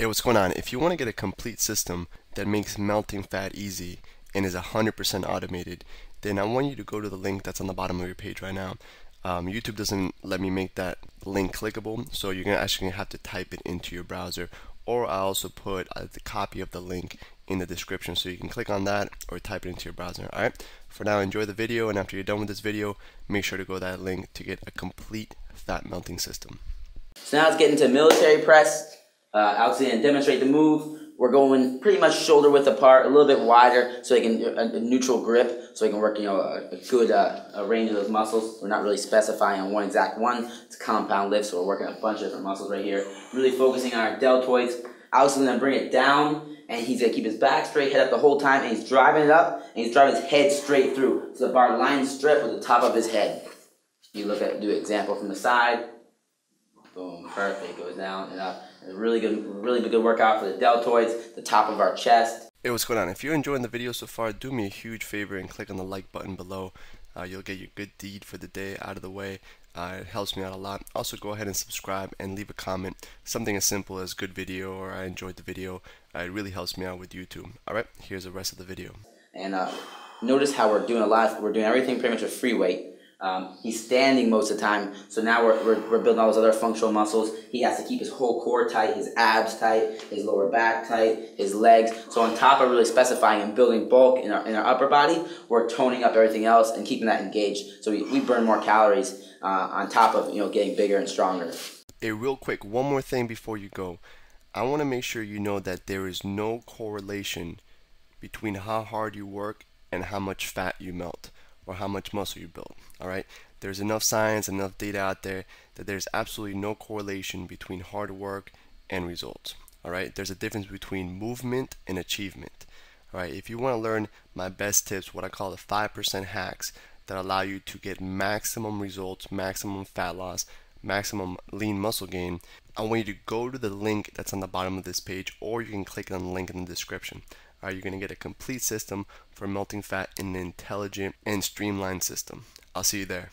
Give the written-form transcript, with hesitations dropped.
Hey, what's going on? If you want to get a complete system that makes melting fat easy and is 100% automated, then I want you to go to the link that's on the bottom of your page right now. YouTube doesn't let me make that link clickable, so you're actually going to have to type it into your browser, or I also put the copy of the link in the description so you can click on that or type it into your browser. Alright, for now, enjoy the video, and after you're done with this video, make sure to go to that link to get a complete fat melting system. So now let's get into military press. Alex is going to demonstrate the move. We're going pretty much shoulder width apart, a little bit wider, so he can a neutral grip, so he can work a good range of those muscles. We're not really specifying on one exact one. It's a compound lift, so we're working a bunch of different muscles right here. Really focusing on our deltoids. Alex is going to bring it down, and he's going to keep his back straight, head up the whole time, and he's driving it up, and he's driving his head straight through. So the bar lines strip with the top of his head. You do an example from the side. Boom, perfect. Goes down and up. A really good workout for the deltoids, the top of our chest. Hey, what's going on? If you're enjoying the video so far, do me a huge favor and click on the like button below. You'll get your good deed for the day out of the way. It helps me out a lot. Also, go ahead and subscribe and leave a comment. Something as simple as good video or I enjoyed the video. It really helps me out with YouTube. Alright, here's the rest of the video. And notice how we're doing everything pretty much with free weight. He's standing most of the time, so now we're building all those other functional muscles. He has to keep his whole core tight, his abs tight, his lower back tight, his legs. So on top of really specifying and building bulk in our upper body, we're toning up everything else and keeping that engaged. So we burn more calories on top of getting bigger and stronger. Hey, real quick, one more thing before you go. I want to make sure you know that there is no correlation between how hard you work and how much fat you melt, or how much muscle you build. Alright, there's enough science, enough data out there that there's absolutely no correlation between hard work and results. Alright, there's a difference between movement and achievement. Alright, if you want to learn my best tips, what I call the 5% hacks that allow you to get maximum results, maximum fat loss, maximum lean muscle gain, I want you to go to the link that's on the bottom of this page, or you can click on the link in the description. You're going to get a complete system for melting fat in an intelligent and streamlined system. I'll see you there.